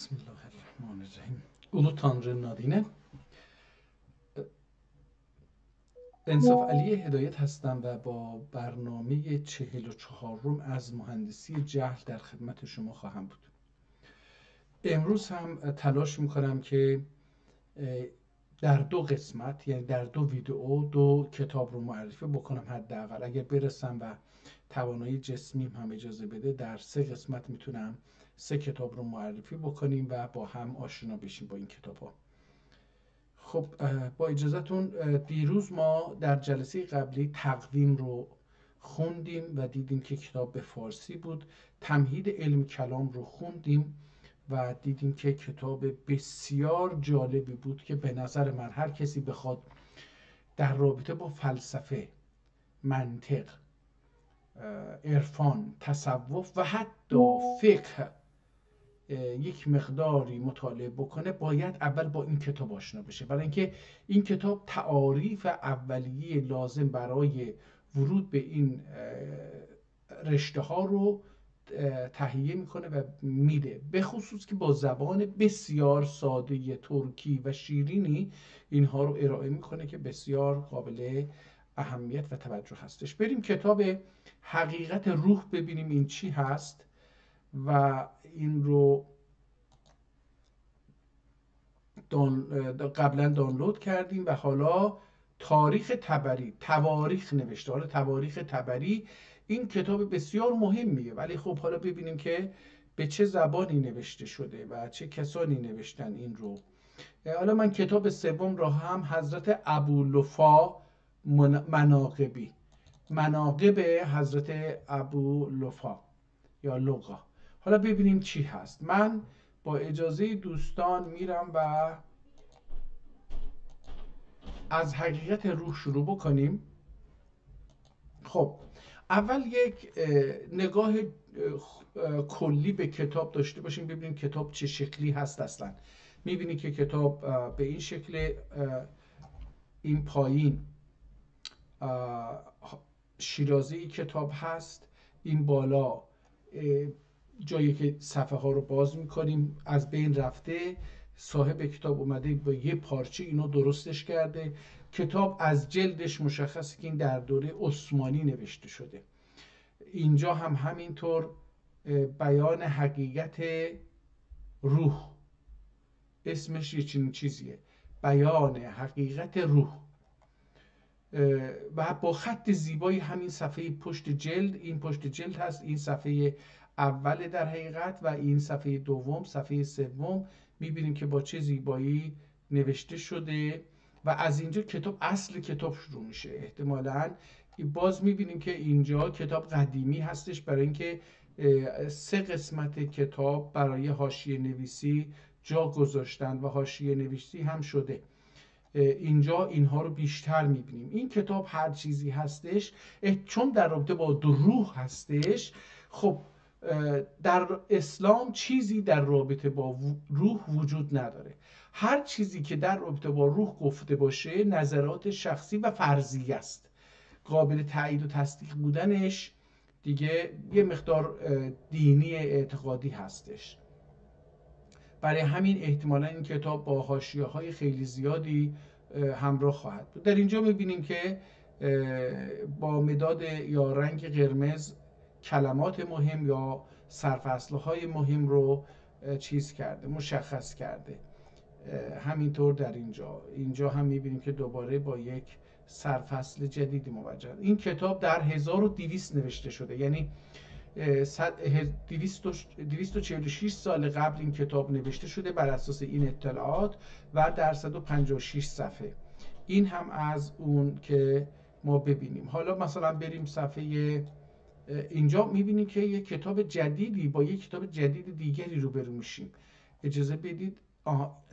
بسم الله الرحمن الرحیم. Ulu Tanrı'nın adıyla. انصاف علی هدایت هستم و با برنامه 44 از مهندسی جهل در خدمت شما خواهم بود. امروز هم تلاش میکنم که در 2 قسمت، یعنی در 2 ویدئو 2 کتاب رو معرفی بکنم. حداقل اگر برسم و توانایی جسمیم هم اجازه بده در 3 قسمت میتونم 3 کتاب رو معرفی بکنیم و با هم آشنا بشیم با این کتاب ها. خب با اجازهتون، دیروز ما در جلسه قبلی تقویم رو خوندیم و دیدیم که کتاب به فارسی بود. تمهید علم کلام رو خوندیم و دیدیم که کتاب بسیار جالبی بود که به نظر من هر کسی بخواد در رابطه با فلسفه، منطق، عرفان، تصوف و حتی فقه یک مقداری مطالعه بکنه، باید اول با این کتاب آشنا بشه، برای اینکه این کتاب تعاریف اولیه لازم برای ورود به این رشته ها رو تهیه میکنه و میده، به خصوص که با زبان بسیار ساده ترکی و شیرینی اینها رو ارائه میکنه که بسیار قابل اهمیت و توجه هستش. بریم کتاب حقیقت روح ببینیم این چی هست و این رو قبلا دانلود کردیم و حالا تاریخ تبری، تواریخ نوشته. حالا تواریخ تبری این کتاب بسیار مهمیه، ولی خب حالا ببینیم که به چه زبانی نوشته شده و چه کسانی نوشتن این رو. حالا من کتاب سوم را هم حضرت ابولفا مناقبی، مناقب حضرت ابولفا یا لغا. حالا ببینیم چی هست. من با اجازه دوستان میرم و از حقیقت روح شروع بکنیم. خب اول یک نگاه کلی به کتاب داشته باشیم، ببینیم کتاب چه شکلی هست. اصلا میبینی که کتاب به این شکل، این پایین شیرازی کتاب هست، این بالا جایی که صفحه ها رو باز میکنیم از بین رفته، صاحب کتاب اومده با یه پارچه اینو درستش کرده. کتاب از جلدش مشخصه که این در دوره عثمانی نوشته شده. اینجا هم همینطور بیان حقیقت روح، اسمش یه چنین چیزیه، بیان حقیقت روح، و با خط زیبایی همین صفحه پشت جلد، این پشت جلد هست، این صفحه اول در حقیقت و این صفحه دوم، صفحه سوم، میبینیم که با چه زیبایی نوشته شده و از اینجا کتاب، اصل کتاب شروع میشه. احتمالاً باز میبینیم که اینجا کتاب قدیمی هستش، برای اینکه 3 قسمت کتاب برای حاشیه نویسی جا گذاشتن و حاشیه نویسی هم شده. اینجا اینها رو بیشتر میبینیم. این کتاب هر چیزی هستش چون در رابطه با روح هستش. خب در اسلام چیزی در رابطه با روح وجود نداره. هر چیزی که در رابطه با روح گفته باشه نظرات شخصی و فرضی است، قابل تایید و تصدیق بودنش دیگه یه مقدار دینی اعتقادی هستش. برای همین احتمالا این کتاب با حاشیه‌های خیلی زیادی همراه خواهد بود. در اینجا می‌بینیم که با مداد یا رنگ قرمز کلمات مهم یا سرفصل‌های مهم رو چیز کرده، مشخص کرده. همینطور در اینجا هم می‌بینیم که دوباره با یک سرفصل جدیدی موجه. این کتاب در 1200 نوشته شده، یعنی 246 سال قبل این کتاب نوشته شده بر اساس این اطلاعات و در 156 صفحه. این هم از اون که ما ببینیم. حالا مثلا بریم صفحه، اینجا میبینیم که یک کتاب جدیدی با یک کتاب جدید دیگری روبرو میشیم. اجازه بدید،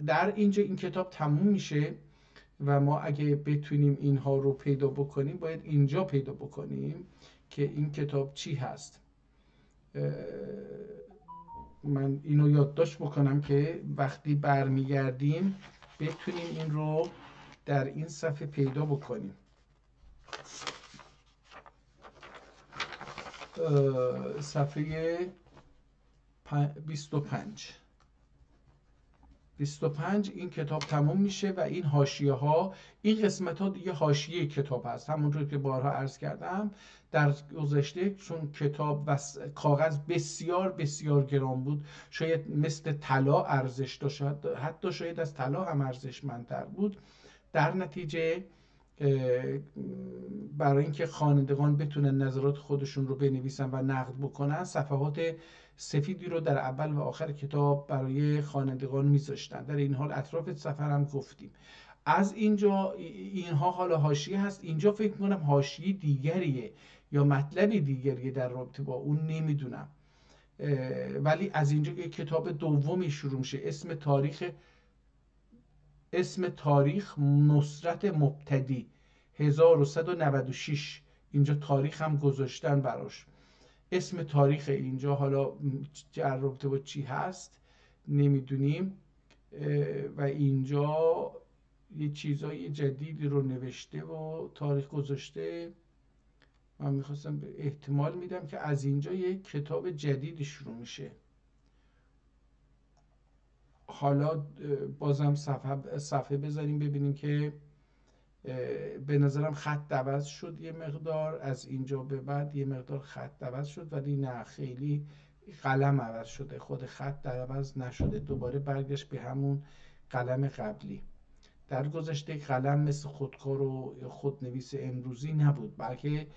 در اینجا این کتاب تموم میشه و ما اگه بتونیم اینها رو پیدا بکنیم باید اینجا پیدا بکنیم که این کتاب چی هست. من اینو یادداشت بکنم که وقتی برمیگردیم بتونیم این رو در این صفحه پیدا بکنیم. صفحه 25. 25 این کتاب تموم میشه و این حاشیه ها، این قسمت ها دیگه حاشیه کتاب هست. همونطور که بارها عرض کردم در گذشته، چون کتاب و کاغذ بسیار بسیار گران بود، شاید مثل طلا ارزش داشت، حتی شاید از طلا هم ارزشمندتر بود، در نتیجه برای اینکه خوانندگان بتونن نظرات خودشون رو بنویسن و نقد بکنن، صفحات سفیدی رو در اول و آخر کتاب برای خوانندگان میذاشتن. در این حال اطراف صفحه هم گفتیم. از اینجا اینها حالا حاشیه هست. اینجا فکر میکنم حاشیه دیگریه یا مطلبی دیگریه در رابطه با اون، نمیدونم. ولی از اینجا یک کتاب دومی شروع میشه، اسم تاریخ نصرت مبتدی 1196. اینجا تاریخ هم گذاشتن براش. اسم تاریخ اینجا حالا در رابطه با چی هست نمیدونیم. و اینجا یه چیزای جدیدی رو نوشته و تاریخ گذاشته. من میخواستم احتمال میدم که از اینجا یه کتاب جدیدی شروع میشه. حالا بازم صفحه بذاریم ببینیم که به نظرم خط عوض شد یه مقدار، از اینجا به بعد یه مقدار خط عوض شد، ولی نه خیلی قلم عوض شده، خود خط در عوض نشده، دوباره برگشت به همون قلم قبلی. در گذشته قلم مثل خودکار و خودنویس امروزی نبود، بلکه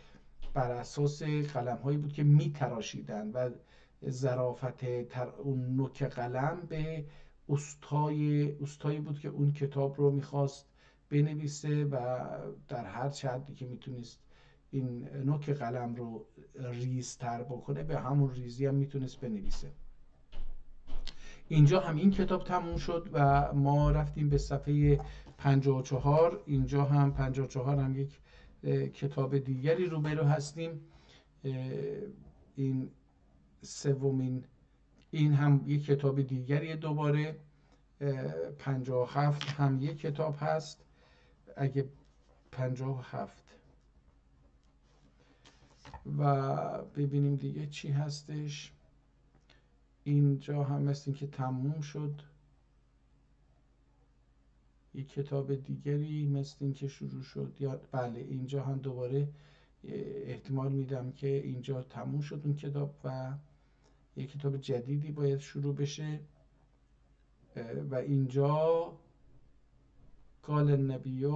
بر اساس قلم هایی بود که می تراشیدن و ظرافت اون نوک قلم به استایی بود که اون کتاب رو میخواست بنویسه و در هر حدی که میتونست این نوک قلم رو ریزتر بکنه به همون ریزی هم میتونست بنویسه. اینجا هم این کتاب تموم شد و ما رفتیم به صفحه 54. اینجا هم 54 هم یک کتاب دیگری روبرو هستیم. این سومین، این هم یک کتاب دیگری دوباره. 57 هم یک کتاب هست. اگه 57 و ببینیم دیگه چی هستش. اینجا هم مثل این که تموم شد. یک کتاب دیگری مثل این که شروع شد، یا بله اینجا هم دوباره احتمال میدم که اینجا تموم شد اون کتاب و یک کتاب جدیدی باید شروع بشه. و اینجا قال النبی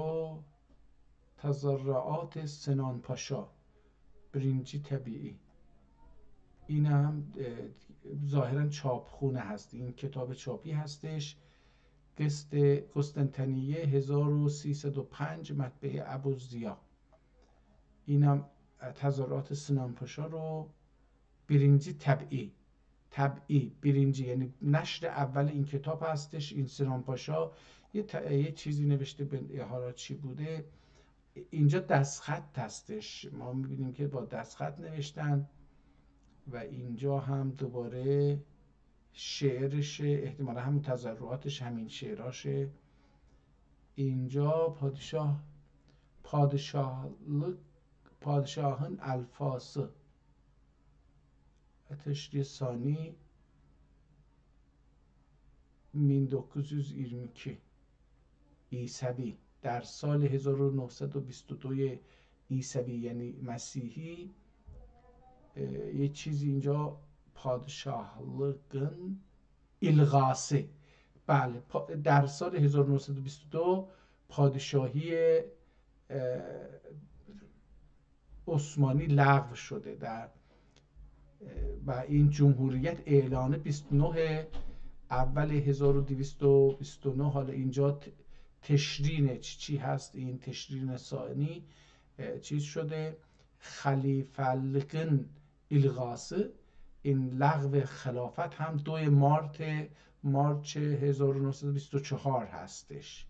تضرعات سنان پاشا برنجی طبیعی. این هم ظاهرا چاپخونه هست، این کتاب چاپی هستش. قسطنطنیه 1305 مطبعه ابوالضیا. اینم تظاهرات سنان پاشا رو برنجی طبعی برنجی یعنی نشر اول این کتاب هستش. این سنان پاشا یه چیزی نوشته به حالا چی بوده. اینجا دستخط هستش، ما میبینیم که با دستخط نوشتن. و اینجا هم دوباره شعرشه، احتمالا همین تظاهراتش همین شعراشه. اینجا پادشاهان الفاسه تشریح ثانی 1922 عیسوی، در سال 1922 عیسوی یعنی مسیحی. یه چیزی اینجا پادشاهلگن الغاسه، بله در سال 1922 پادشاهی عثمانی لغو شده و این جمهوریت اعلان 29 اول 1229. حالا اینجا تشرین چی هست؟ این تشرین ثانی چیز شده خلیفلگن الغاسه. این لغو خلافت هم 2 مارچ 1924 هستش.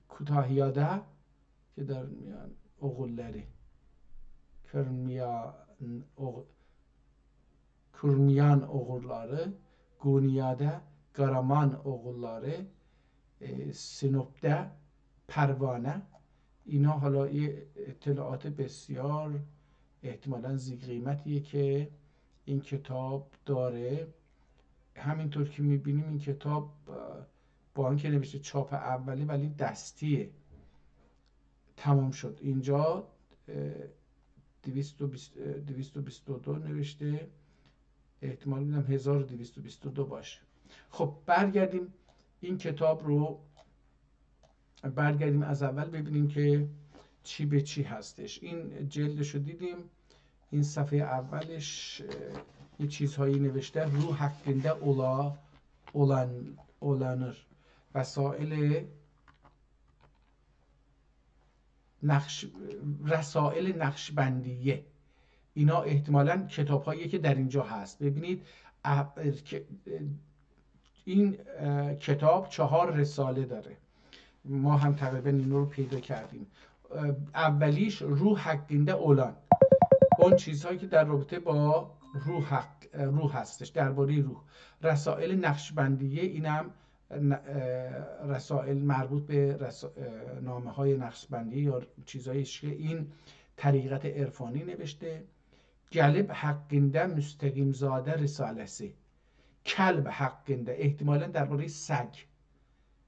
کوتاهیاده که در میان اغلری کرمیان oğulları, گونیاده گرامان oğulları، سینوپده پروانه. اینا حالا اطلاعات بسیار احتمالاً ذی قیمتیه که این کتاب داره همینطور که میبینیم این کتاب با آنکه نوشته چاپ اولی ولی دستیه، تمام شد. اینجا 222 نوشته، احتمال میدم 1222 باشه. خب برگردیم این کتاب رو، برگردیم از اول ببینیم که چی به چی هستش. این جلدش رو دیدیم، این صفحه اولش یه چیزهایی نوشته: روح hakkında olanır، رسائل نقشبندیه. اینا احتمالاً کتاب‌هایی که در اینجا هست. ببینید این کتاب 4 رساله داره، ما هم تقریبا این رو پیدا کردیم. اولیش روح hakkında olan، اون چیزهایی که در رابطه با روح هستش، درباره روح. رسائل نقشبندیه، اینم رسائل مربوط به نامه های نقشبندیه یا چیزهایش که این طریقت عرفانی نوشته. کلب hakkında müstakیم زاده رسالسی، کلب hakkında احتمالاً درباره سگ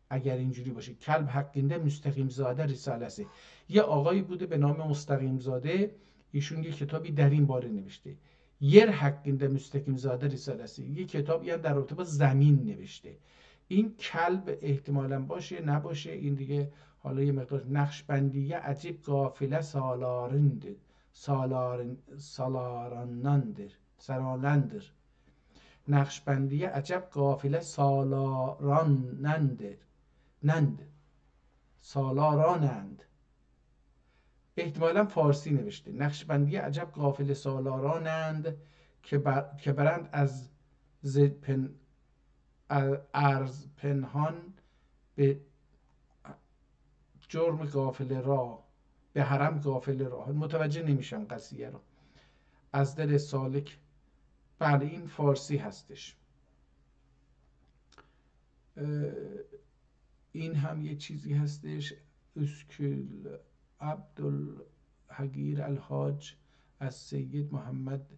اگر اینجوری باشه. کلب hakkında müstakیم زاده رسالسی، یه آقایی بوده به نام مستقیم زاده، ایشون یه کتابی در این باره نوشته. yer hakkında müstakیم زاده رسالسی، یه کتابی هم در رابطه با زمین نوشته. این کلب احتمالاً باشه نباشه این دیگه حالا یه مقدار. نقشبندیه عجیب قافله سالارانندر. نقشبندیه عجب قافله سالارانند. احتمالاً فارسی نوشته. نقشبندیه عجب قافله سالارانند که برند از ارز پنهان به جرم قافله را، به حرم قافله را. متوجه نمیشم قضیه رو. از دل سالک. بله این فارسی هستش. این هم یه چیزی هستش: اسکول عبدالحقیر الحاج از سید محمد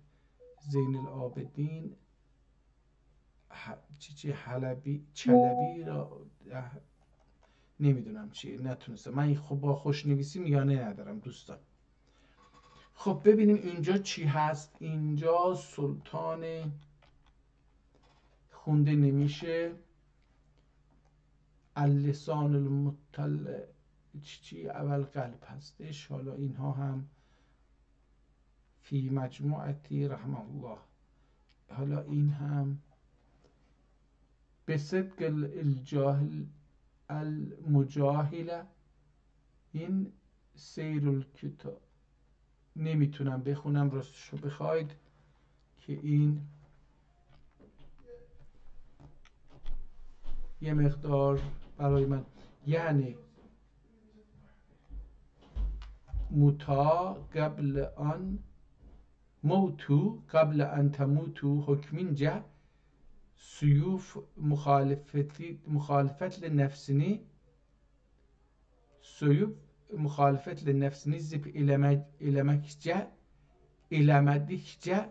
زین العابدین چلبی را نمیدونم چیه، نتونستم من. خب با خوشنویسی میانه ندارم دوستان. خب ببینیم اینجا چی هست. اینجا سلطان خونده نمیشه، اللسان المطلع چی اول قلب هستش. حالا اینها هم فی مجموعتی رحمه الله. حالا این هم به صدق الجاهل المجاهله. این سیر الکتاب نمیتونم بخونم راستشو بخواید که این یه مقدار برای من، یعنی موتا قبل ان موتو قبل ان تموتو حکمینجا سیوف مخالفت لنفسنی سیوف مخالفت لنفسنی زب ایلمدیکجا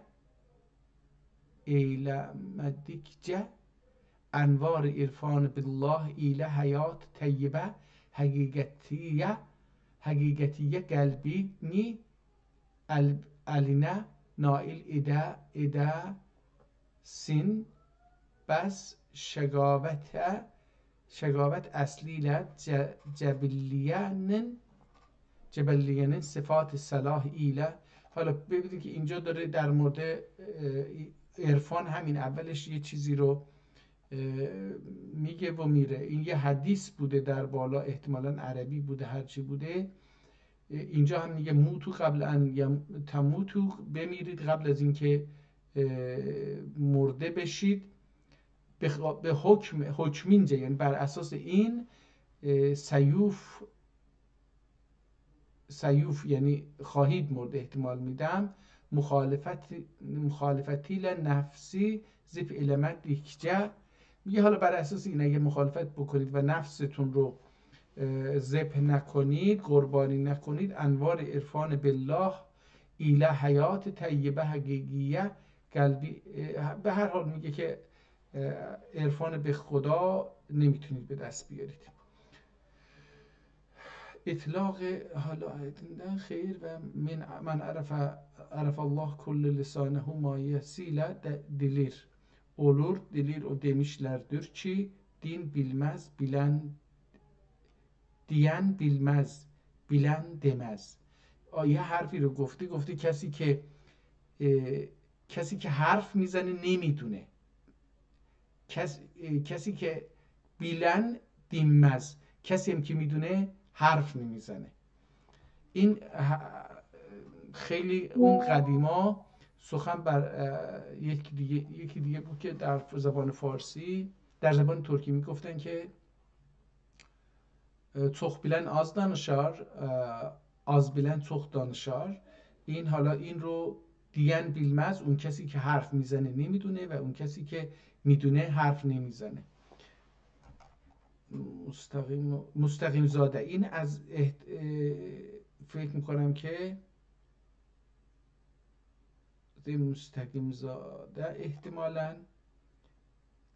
انوار عرفان بالله ایله حیات طیبه حقیقتیه قلبی نی الینه نائل اده سین بس شقاوت اصلیله جبلیانن صفات صلاح ایله. حالا ببینید که اینجا داره در مورد عرفان همین اولش یه چیزی رو میگه و میره. این یه حدیث بوده در بالا، احتمالاً عربی بوده هرچی بوده. اینجا هم میگه موتو قبل ان تموتو، بمیرید قبل از اینکه مرده بشید. به حکمینجا یعنی بر اساس این سیوف یعنی خواهید مرد احتمال میدم. مخالفتی لنفسی زف علمت دیکجه. میگه حالا بر اساس این اگه مخالفت بکنید و نفستون رو ذبح نکنید، قربانی نکنید، انوار عرفان بالله ایله حیات طیبه حقیقیه قلبی. به هر حال میگه که عرفان به خدا نمیتونید به دست بیارید. اطلاق حالا خیر و من عرف الله kul lisanehu mayesiyle dilir olur, dilir o demişlerdir ki din bilmez, diyen bilmez، bilen demez. یه حرفی رو گفته کسی که حرف میزنه نمیدونه، کسی که بیلن دیمز، کسی هم که میدونه حرف نمیزنه. این خیلی اون قدیما سخن بر یکی دیگه بود که در زبان فارسی، در زبان ترکی میگفتن که çok bilen az danışar، az bilen çok danışar. این حالا این رو دیگن بیلمز، اون کسی که حرف میزنه نمیدونه و اون کسی که میدونه حرف نمیزنه. مستقیم زاده، این از فکر میکنم که مستقیم زاده احتمالاً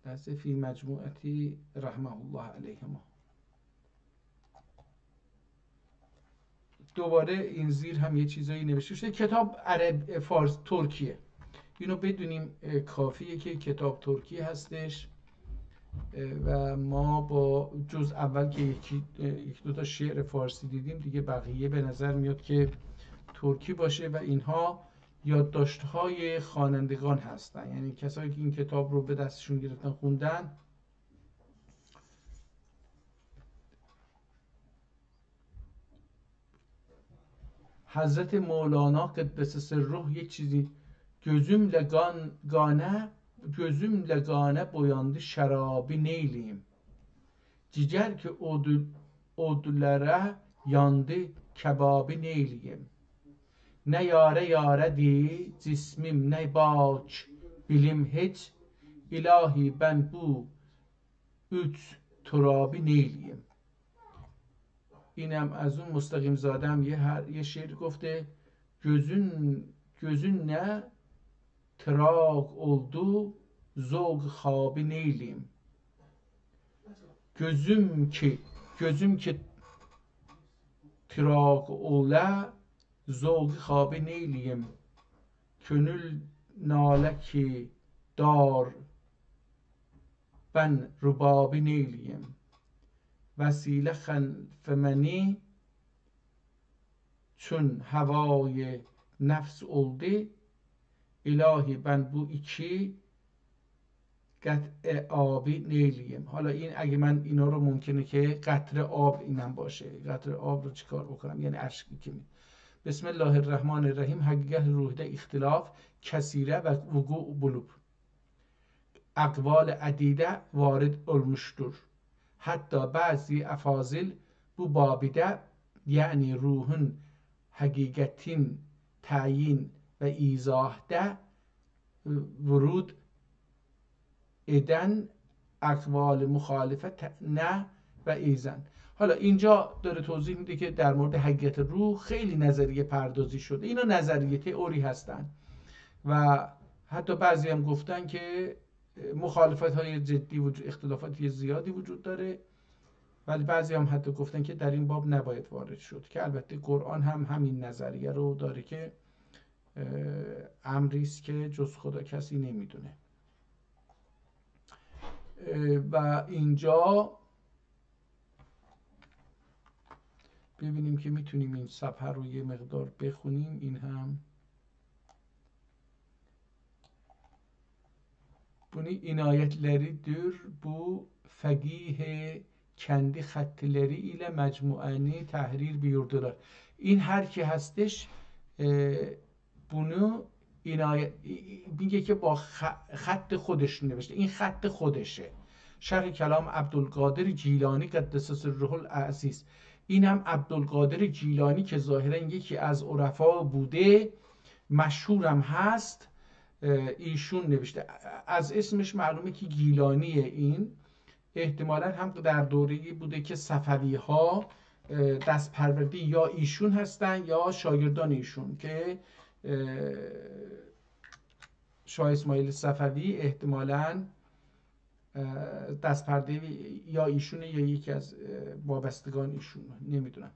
دست فی مجموعتی رحمه الله علیهما. دوباره این زیر هم یه چیزایی نوشته شده. کتاب عرب فارس ترکیه، اینو بدونیم کافیه که کتاب ترکی هستش و ما با جز اول که یک دو تا شعر فارسی دیدیم دیگه بقیه به نظر میاد که ترکی باشه و اینها یادداشت‌های خوانندگان هستن، یعنی کسایی که این کتاب رو به دستشون گرفتن خوندن. حضرت مولانا قدس سره یک چیزی gözümle gane boyandı şarabi neyleyim ciger ki odullara yandı kebabi neyleyim ne yare yare di cismim ne baç bilim hiç ilahi ben bu üç turabi neyleyim. اینم از اون مستقیم زادم یه شعر گفته gözün ne tırak oldu zog habi neyleyim. Gözüm ki tırak ola zog habi neyleyim. Könül nale ki dar ben rubabi neyleyim. وسیله خلفمنی چون هوای نفس oldu الهی ben bu iki قطع آبی نیلیم. حالا این اگه من اینا رو ممکنه که قطره آب اینم باشه، قطره آب رو چیکار بکنم؟ یعنی اشکی که بسم الله الرحمن الرحیم. حقیقت روحده اختلاف کثیره و وقوع بلوب اقوال عدیده وارد olmuştur. Hatta bazı afazil bu babide yani ruhun hakikatin tayin ve izahda vurud eden اقوال مخالفت نه و ایزن. حالا اینجا داره توضیح میده که در مورد حقیقت روح خیلی نظریه پردازی شده، اینا نظریه تئوری هستن و حتی بعضی هم گفتن که مخالفت های جدی وجود، اختلافات زیادی وجود داره، ولی بعضی هم حتی گفتن که در این باب نباید وارد شد، که البته قرآن هم همین نظریه رو داره که امری است که جز خدا کسی نمیدونه. و اینجا ببینیم که میتونیم این صفحه رو یه مقدار بخونیم. این هم bunu inayetleridir bu fegih kendi hattileri ile mecmuani tahrir buyurdular. این هر کی هستش bunu میگه که با خط خودش نوشته، این خط خودشه. شرح کلام عبدالقادر جیلانی قدس سره العزیز. این هم عبدالقادر جیلانی که ظاهرا یکی از عرفا بوده، مشهورم هست، ایشون نوشته. از اسمش معلومه که گیلانیه. این احتمالاً هم در دوره‌ای بوده که صفوی ها دست پروردی یا ایشون هستن یا شاگردان ایشون، که شاه اسماعیل صفوی احتمالاً دست پرده یا ایشونه یا یکی از وابستگان ایشون، نمیدونم.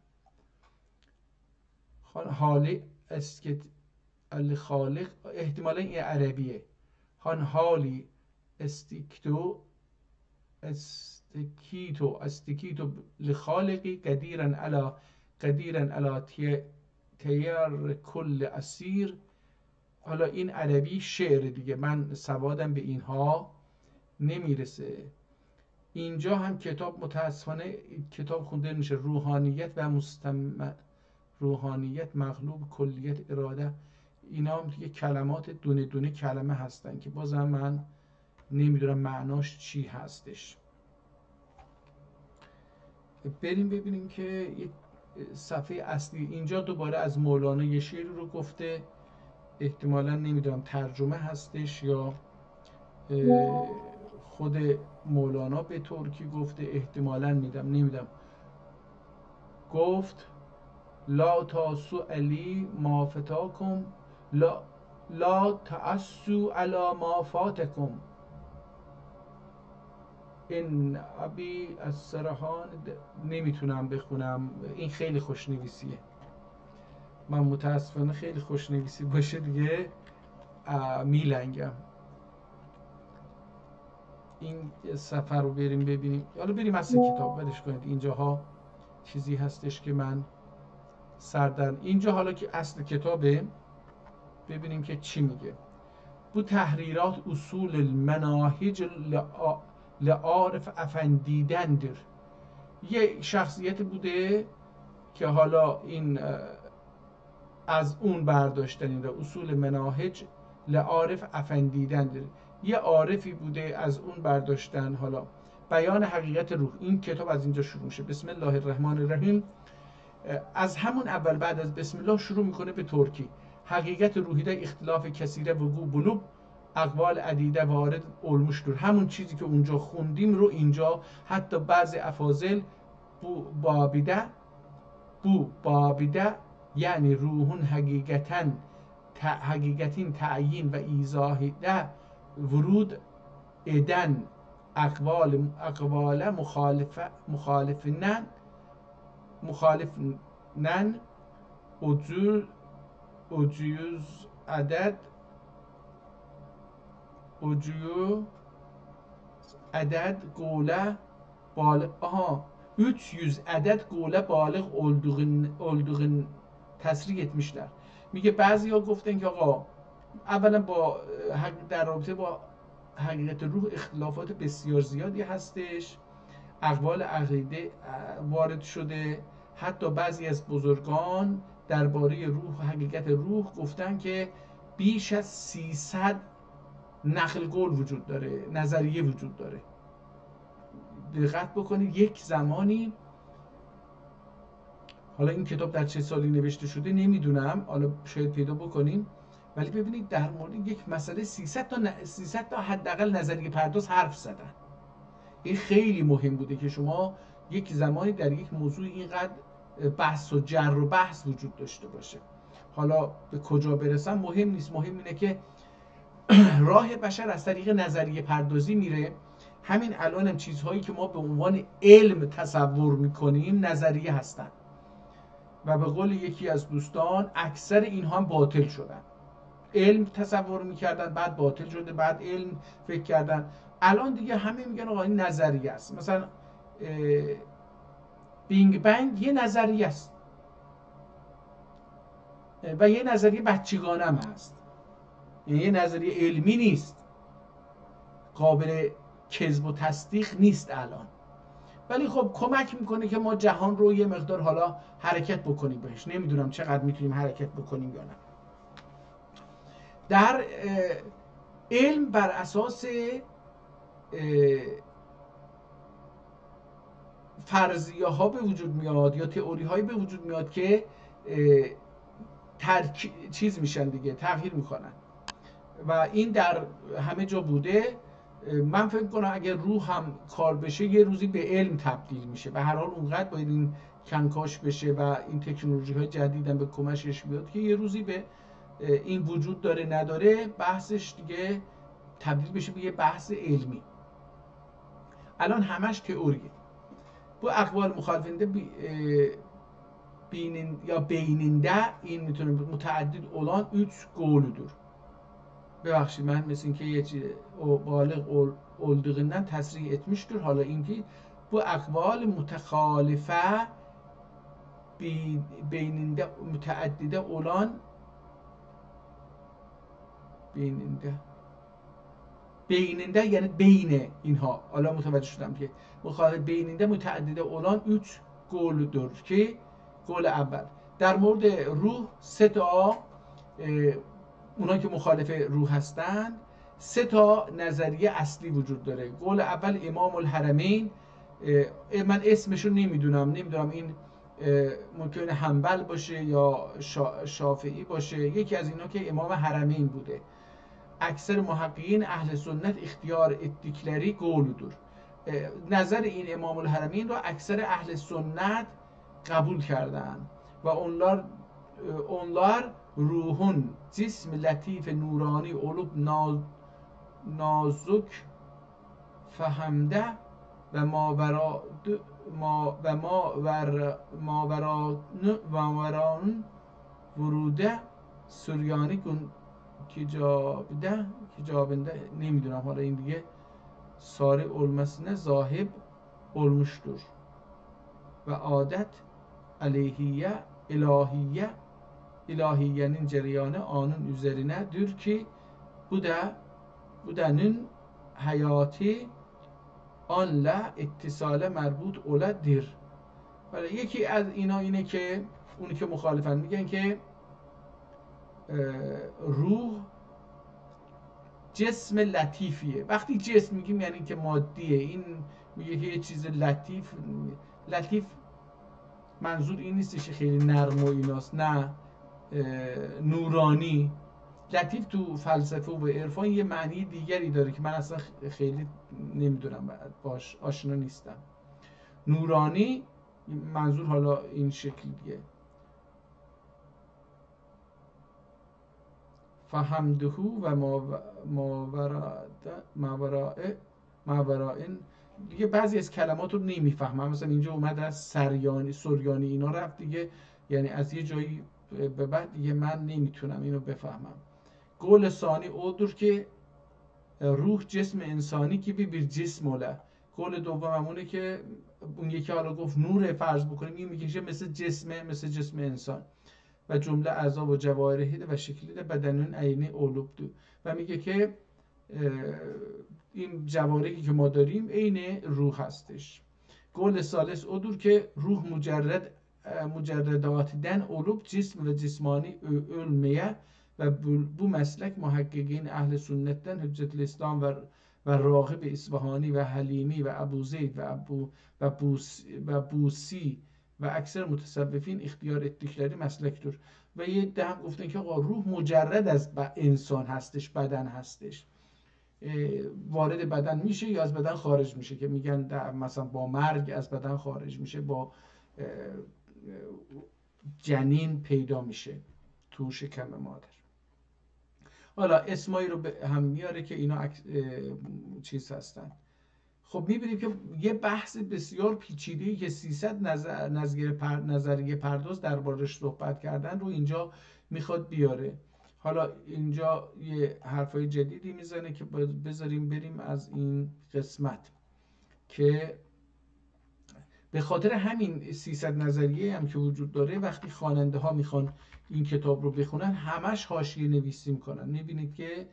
حالی اسکت خالق احتمالا این عربیه. هان حالی استیکتو لخالقی قدیرن علا تیر کل اسیر. حالا این عربی شعر دیگه، من سوادم به اینها نمیرسه. اینجا هم کتاب متاسفانه کتاب خونده میشه روحانیت و روحانیت مغلوب کلیت اراده. اینا هم دیگه کلمات دونه دونه کلمه هستن که بازم من نمیدونم معناش چی هستش. بریم ببینیم که یک صفحه اصلی اینجا دوباره از مولانا یه شعر رو گفته، احتمالا نمیدونم ترجمه هستش یا خود مولانا به ترکی گفته، احتمالا نمیدم. گفت لا تاسو علی ما فتاکم لا تاسو علی ما فاتکم این ابی از سرحان. نمیتونم بخونم، این خیلی خوشنویسیه. من متاسفانه خیلی خوشنویسی باشه دیگه میلنگم. این سفر رو بریم ببینیم. حالا بریم اصل کتاب، بدش کنید. اینجاها چیزی هستش که من سردن اینجا حالا که اصل کتابه ببینیم که چی میگه. bu تحریرات اصول المناهج لعارف افندیدنdir. یه شخصیت بوده که حالا این از اون برداشتن این را اصول مناهج لعارف افندیدنdir. یه عارفی بوده از اون برداشتن. حالا بیان حقیقت روح، این کتاب از اینجا شروع میشه. بسم الله الرحمن الرحیم. از همون اول بعد از بسم الله شروع میکنه به ترکی. حقیقت روحی ده اختلاف کثیره وقوع بلوب اقوال عدیده وارد علمشتور. همون چیزی که اونجا خوندیم رو اینجا حتی بعضی افاضل بو بابیده یعنی روحون حقیقتین تعیین و ایضاح ده ورود ادن اقوال مخالفنن اجوز عدد قوله بالغ 300 عدد قوله بالغ olduğun تصریح etmişler. میگه بعضی ها گفتن که آقا اولا با در رابطه با حقیقت روح اختلافات بسیار زیادی هستش، اقوال عقیده وارد شده. حتی بعضی از بزرگان درباره روح و حقیقت روح گفتن که بیش از 300 نقل قول وجود داره، نظریه وجود داره. دقت بکنید یک زمانی، حالا این کتاب در چه سالی نوشته شده نمیدونم، حالا شاید پیدا بکنیم، ولی ببینید در مورد یک مسئله 300 تا حداقل نظریه پرداز حرف زدن. این خیلی مهم بوده که شما یک زمانی در یک موضوع اینقدر بحث و جر و بحث وجود داشته باشه. حالا به کجا برسم مهم نیست، مهم اینه که راه بشر از طریق نظریه پردازی میره. همین الان هم چیزهایی که ما به عنوان علم تصور میکنیم نظریه هستن و به قول یکی از دوستان اکثر اینها هم باطل شدن. علم تصور میکردن، بعد باطل شده، بعد علم فکر کردن، الان دیگه همه میگن آقا این نظریه است. مثلا بینگ بنگ یه نظریه است و یه نظریه بچگانه هم هست، یه نظریه علمی نیست، قابل کذب و تصدیق نیست الان، ولی خب کمک میکنه که ما جهان رو یه مقدار حالا حرکت بکنیم بهش. نمیدونم چقدر میتونیم حرکت بکنیم یا نه. در علم بر اساس فرضیه ها به وجود میاد یا تئوری هایی به وجود میاد که چیز میشن دیگه، تغییر میکنن و این در همه جا بوده. من فکر کنم اگر روح هم کار بشه یه روزی به علم تبدیل میشه. به هر حال اونقدر باید این کنکاش بشه و این تکنولوژی های جدید هم به کمکش بیاد که یه روزی به این وجود داره نداره بحثش دیگه تبدیل بشه به یه بحث علمی. الان همش تئوریه. Bu اقوال مخالفنده beynində این میتونه متعدد olan 3 qoludur. ببخشید من مثل اینکه یه چیز بالغ olduğundan təsrih etmiştir. Hala اینکه bu اقوال متخالفه beynində mütəəddidə olan beynində یعنی بین اینها، حالا متوجه شدم که مخالف beynində mütəəddidə olan 3 قولdur که قول اول در مورد روح 3 تا اونا که مخالف روح هستن 3 تا نظریه اصلی وجود داره. قول اول امام الحرمین، من اسمشو نمیدونم این ممکنه حنبل باشه یا شافعی باشه، یکی از اینا که امام حرمین بوده. اکثر محققین اهل سنت اختیار ettikleri قولudur. نظر این امام الحرمین رو اکثر اهل سنت قبول کردن و onlar ruhun cism latif nurani olup nazuk fahmde ve maveran vurude süryani kicabinde nemiyorum hala این دیگه sari olmasına zahib olmuştur ve adet aleyhiye ilahiyenin cereyanı anın üzerinedir ki budanın hayatı anla ittisale merbut oladır. ولی یکی از اینا اینه که اونی که مخالفن میگن که روح جسم لطیفیه. وقتی جسم میگیم یعنی که مادیه. این میگه که یه چیز لطیف منظور این نیستش خیلی نرم و ایناست، نه، نورانی. لطیف تو فلسفه و عرفان یه معنی دیگری داره که من اصلا خیلی نمیدونم، باش آشنا نیستم. نورانی منظور حالا این شکلیه. فهمدهو و ماورائن دیگه بعضی از کلمات رو نمیفهمم. مثلا اینجا اومد از سریانی اینا رفت دیگه، یعنی از یه جایی به بعد دیگه من نمیتونم اینو بفهمم. قول ثانی odur که روح جسم انسانی که bir جسم ola. قول دوم همونه که اون یکی حالا گفت نور فرض بکنیم، این میگه مثل جسم انسان و جمله اعضا و جواهر و شکلی بدنون عینی اولوبدو و میگه که این جوارحی که ما داریم عین روح هستش. قول ثالث odur که روح مجرداتیدن اولوب جسم و جسمانی ölmeye و bu meslek محققین اهل سنت'ten حجت الاسلام و راغب اصفهانی و حلیمی و ابو زید و بوسی و اکثر متصوفین اختیار ettikleri meslektir. و یه ده هم گفتن که روح مجرد از انسان هستش، بدن هستش، وارد بدن میشه یا از بدن خارج میشه، که میگن مثلا با مرگ از بدن خارج میشه، با جنین پیدا میشه تو شکم مادر. حالا اسمایی رو هم میاره که اینا چیز هستن. خب میبینیم که یه بحث بسیار پیچیده‌ای که 300 نظریه پرداز دربارش صحبت کردن رو اینجا میخواد بیاره. حالا اینجا یه حرفای جدیدی میزنه که بذاریم بریم از این قسمت، که به خاطر همین 300 نظریه هم که وجود داره وقتی خواننده ها میخوان این کتاب رو بخونن همش حاشیه نویسی میکنن. میبینید که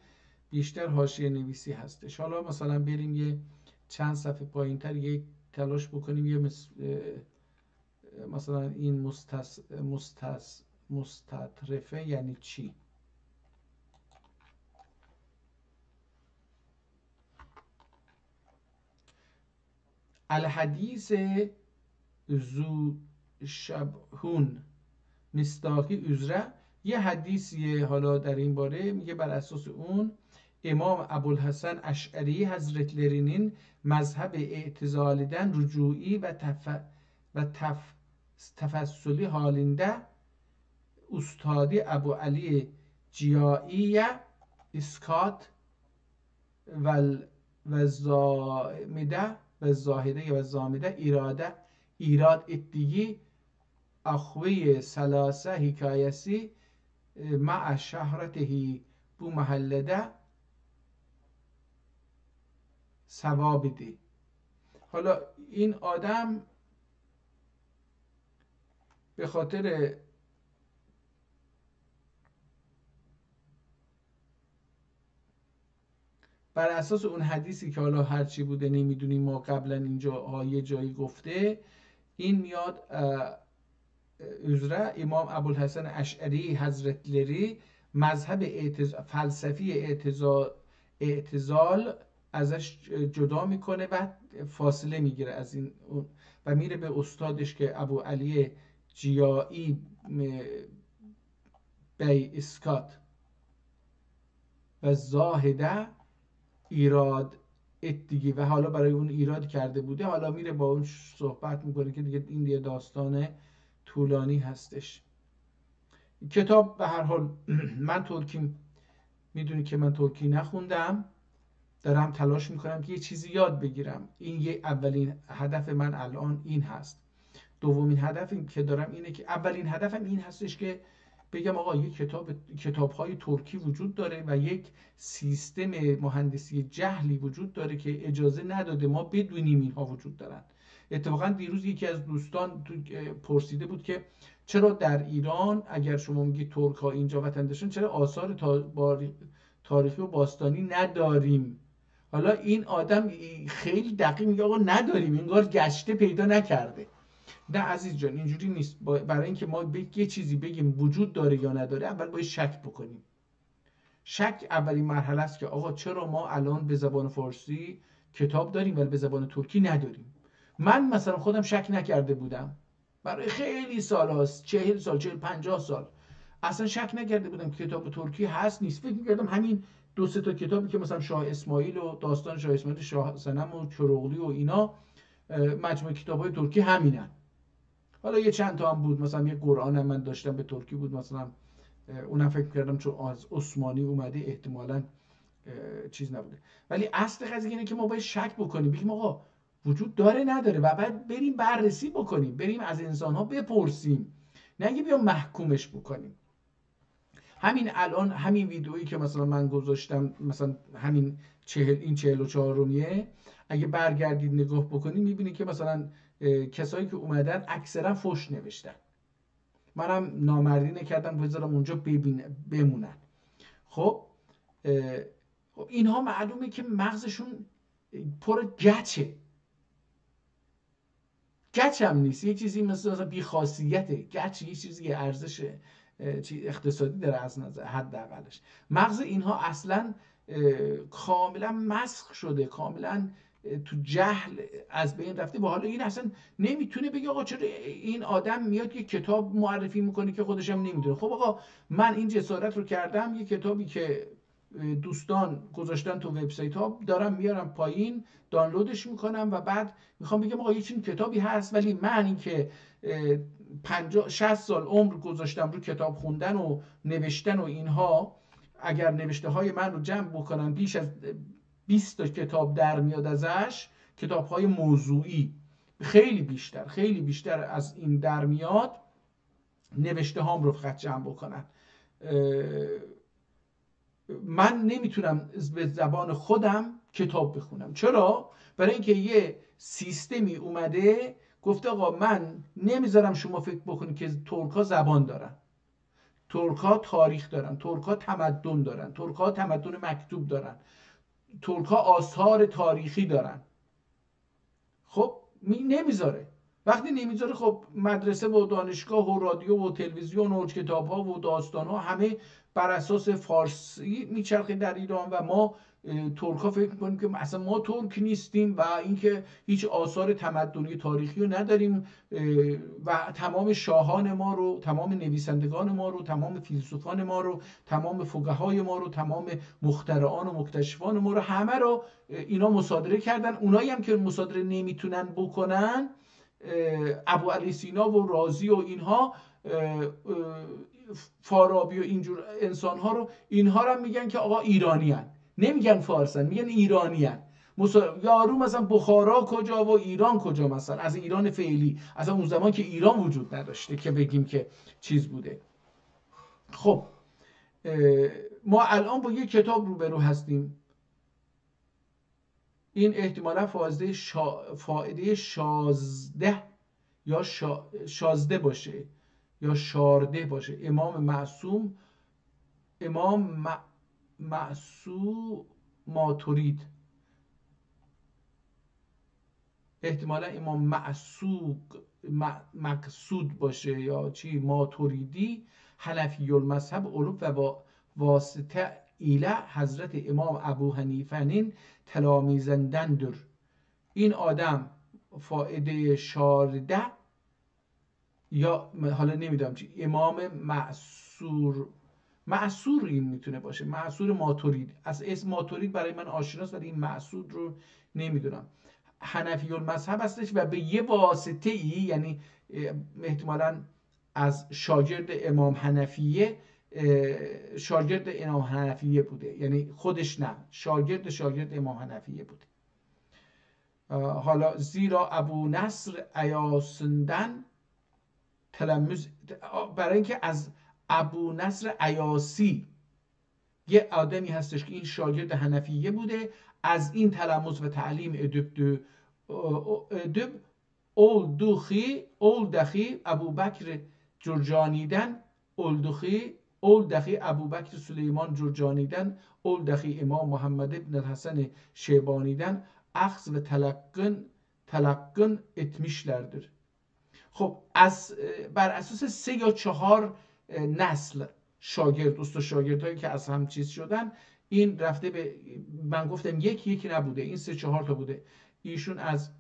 بیشتر حاشیه نویسی هستش. حالا مثلا بریم یه چند صفحه پایین تر یک تلاش بکنیم یه مثلا این مستطرفه یعنی چی؟ الحدیث زو شبهون مصداقی üzere یه حدیثیه حالا در این باره میگه بر اساس اون امام ابوالحسن اشعری hazretlerinin مذهب اعتزالیدن رجوعی و تفصلی halinde استادی ابو علی جیایی اسکات و زامده و زاهده و زامده ایراد اتدیگی اخوی سلاسه حکایسی مع شهرته بو محلده ثواب دی. حالا این آدم به خاطر بر اساس اون حدیثی که حالا هرچی بوده نمیدونیم، ما قبلا اینجا یه جایی گفته، این میاد عذره امام ابوالحسن اشعری حضرتلری مذهب فلسفی اعتزال ازش جدا میکنه و فاصله میگیره از این و میره به استادش که ابو علی جیایی بی اسکات و زاهده ایراد دیگه و حالا برای اون ایراد کرده بوده، حالا میره با اون صحبت میکنه که دیگه این یه داستان طولانی هستش. کتاب به هر حال من ترکی، میدونی که من ترکی نخوندم، دارم تلاش میکنم که یه چیزی یاد بگیرم. این یه اولین هدف من الان این هست. دومین هدفی که دارم اینه که اولین هدفم این هستش که بگم آقا یک کتاب‌های ترکی وجود داره و یک سیستم مهندسی جهلی وجود داره که اجازه نداده ما بدونیم اینها وجود دارن. اتفاقا دیروز یکی از دوستان پرسیده بود که چرا در ایران اگر شما میگی ترک‌ها اینجا وطن داشتن چرا آثار تاریخی و باستانی نداریم؟ حالا این آدم خیلی دقیق میگه آقا نداریم، انگار گشته پیدا نکرده. نه عزیز جان، اینجوری نیست. برای اینکه ما یه چیزی بگیم وجود داره یا نداره، اول باید شک بکنیم. شک اولین مرحله است که آقا چرا ما الان به زبان فارسی کتاب داریم ولی به زبان ترکی نداریم. من مثلا خودم شک نکرده بودم برای خیلی سال هاست، 40 سال 50 سال اصلا شک نکرده بودم کتاب ترکی هست نیست. فکر می‌کردم همین 2-3 تا کتابی که مثلا شاه اسماعیل و داستان شاه اسماعیل شاه صنم و چروغلی و اینا مجموعه کتاب‌های ترکی همینن. حالا یه چند تا هم بود، مثلا یه قرآن هم من داشتم به ترکی بود، مثلا اونم فکر کردم چون از عثمانی اومده احتمالاً چیز نبوده. ولی اصل قضیه اینه که ما باید شک بکنیم، بگیم آقا وجود داره نداره و بعد بریم بررسی بکنیم، بریم از انسان‌ها بپرسیم، نه اینکه بیام محکومش بکنیم. همین الان همین ویدئویی که مثلا من گذاشتم، مثلا همین 44میه، اگه برگردید نگاه بکنید میبینید که مثلا کسایی که اومدن اکثرا فحش نوشتن. منم نامردی نکردم بذارم اونجا بمونن. خب اینها معلومه که مغزشون پر گچه. گچ هم نیست، یه چیزی مثلا بی‌خاصیته. گچ یه چیزی ارزش اقتصادی داره از نظر حداقلش. مغز اینها اصلا کاملا مسخ شده، کاملا تو جهل از بین رفته و حالا این اصلا نمیتونه بگه آقا چرا این آدم میاد یه کتاب معرفی میکنه که خودش هم نمیدونه. خب آقا من این جسارت رو کردم، یه کتابی که دوستان گذاشتن تو وبسایت ها دارم میارم پایین، دانلودش میکنم و بعد میخوام بگم آقا یه چنین کتابی هست، ولی من این که 50-60 سال عمر گذاشتم رو کتاب خوندن و نوشتن و اینها، اگر نوشته های من رو جمع بکنم بیش از 20 تا کتاب در میاد ازش، کتاب های موضوعی خیلی بیشتر از این در میاد، نوشته هام رو فقط جمع بکنن. من نمیتونم به زبان خودم کتاب بخونم. چرا؟ برای اینکه یه سیستمی اومده گفته آقا من نمیذارم شما فکر بکنید که ترک‌ها زبان دارن، ترک‌ها تاریخ دارن، ترک‌ها تمدن دارن، ترک‌ها تمدن مکتوب دارن، ترک‌ها آثار تاریخی دارن. خب نمیذاره. وقتی نمیذاره خب مدرسه و دانشگاه و رادیو و تلویزیون و کتاب‌ها و داستان‌ها همه بر اساس فارسی میچرخه در ایران و ما ترک‌ها فکر می‌کنیم که اصلا ما ترک نیستیم و اینکه هیچ آثار تمدنی تاریخی رو نداریم و تمام شاهان ما رو، تمام نویسندگان ما رو، تمام فیلسوفان ما رو، تمام فقهای ما رو، تمام مخترعان و مکتشفان ما رو، همه رو اینا مصادره کردن. اونایی هم که مصادره نمیتونن بکنن، ابو علی سینا و رازی و اینها، فارابی و اینجور انسان‌ها رو، اینها رو میگن که آقا ایرانیان، نمیگن فارسن، میگن ایرانیان. یارو مثلا بخارا کجا و ایران کجا، مثلا از ایران فعلی، اصلا اون زمان که ایران وجود نداشته که بگیم که چیز بوده. خب ما الان با یک کتاب روبرو هستیم، این احتمالا فائده 16 یا 16 باشه یا 14 باشه. امام معصوم، امام معصوم ماترید، احتمالا امام مقصود باشه یا چی، ماتریدی، حنفی المذهب علوب و واسطه ایله حضرت امام ابو حنیفنین تلامیزندندر. این آدم فائده 14 یا حالا نمیدونم چی، امام معصور این میتونه باشه، معصور ماترید، از اسم ماترید برای من آشناست ولی این معصور رو نمیدونم. حنفی المذهب هستش و به یه واسطه ای، یعنی احتمالاً از شاگرد امام حنفیه، شاگرد امام حنفیه بوده، یعنی خودش نه، شاگرد امام حنفیه بوده. حالا زیرا ابو نصر ایاسندن تلمذ، برای اینکه از ابو نصر ایاسی یه آدمی هستش که این شاگرد حنفیه بوده، از این تلمذ و تعلیم ادب اولدخی ابو بکر جرجانیدن، اولدخی ابو بکر سلیمان جرجانیدن، اولدخی امام محمد ابن الحسن شیبانیدن، اخذ و تلقن etmişlerdir. خب بر اساس 3 یا 4 نسل شاگرد، دوست و شاگردهایی که از هم چیز شدن، این رفته به، من گفتم یکی نبوده، این 3-4 تا بوده. ایشون از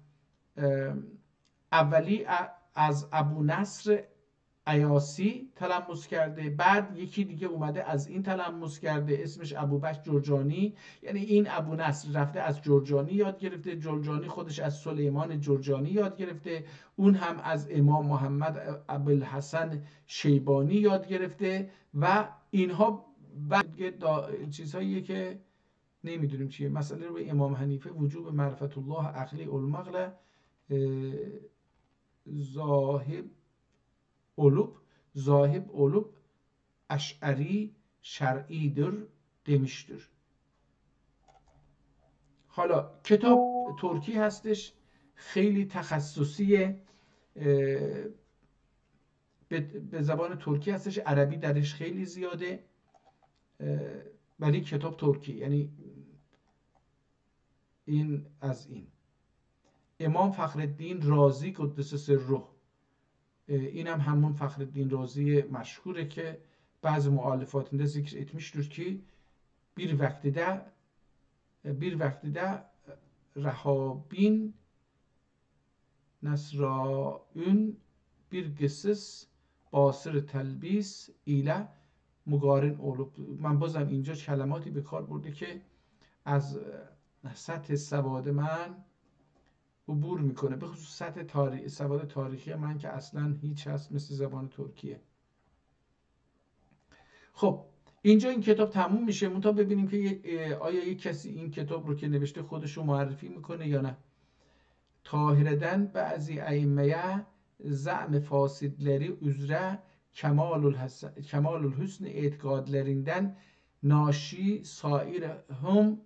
اولی از ابو نصر ایاسی تلمذ کرده، بعد یکی دیگه اومده از این تلمذ کرده اسمش ابوبکر جرجانی، یعنی این ابو نصر رفته از جرجانی یاد گرفته، جرجانی خودش از سلیمان جرجانی یاد گرفته، اون هم از امام محمد ابوالحسن شیبانی یاد گرفته و اینها چیزهاییه که نمیدونیم چیه. مسئله رو به امام حنیفه وجوب معرفت الله عقلی المغل zahib olup اشعری şer'idir demiştir. حالا کتاب ترکی هستش، خیلی تخصصیه، به زبان ترکی هستش، عربی درش خیلی زیاده، ولی کتاب ترکی. یعنی این از این امام فخرالدین رازی قدس سره، این هم همون فخرالدین رازی مشهوره که bazı muhalefetinde zikr etmiştir ki bir vaktide Rehabin Nesraün bir kısıs basır telbis ile mugarin olup. من بازم اینجا کلماتی به کار برده که از سطح سواد من عبور میکنه، به خصوص سطح سواد تاریخی من که اصلا هیچ هست مثل زبان ترکیه. خب اینجا این کتاب تموم میشه، منتها ببینیم که آیا یک کسی این کتاب رو که نوشته خودش رو معرفی میکنه یا نه. Tahireden bazı ائمه زعم fasidleri üzere kemalul hüsn etikadlerinden naşi sair hum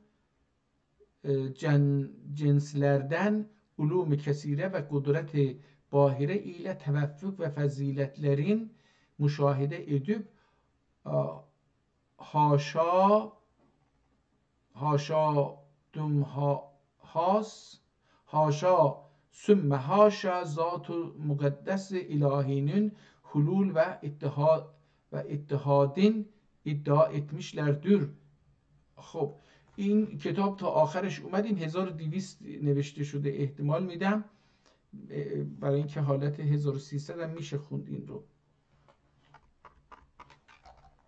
cinslerden ulum kesire ve kudret bahire ile tevaffuk ve faziletlerin müşahede edip haşa sümme haşa zat-ı mukaddes ilahinin hulul ve ittihadin iddia etmişlerdir. خب این کتاب تا آخرش اومدیم 1200 نوشته شده، احتمال میدم برای اینکه حالت 1300 هم میشه خوند این رو،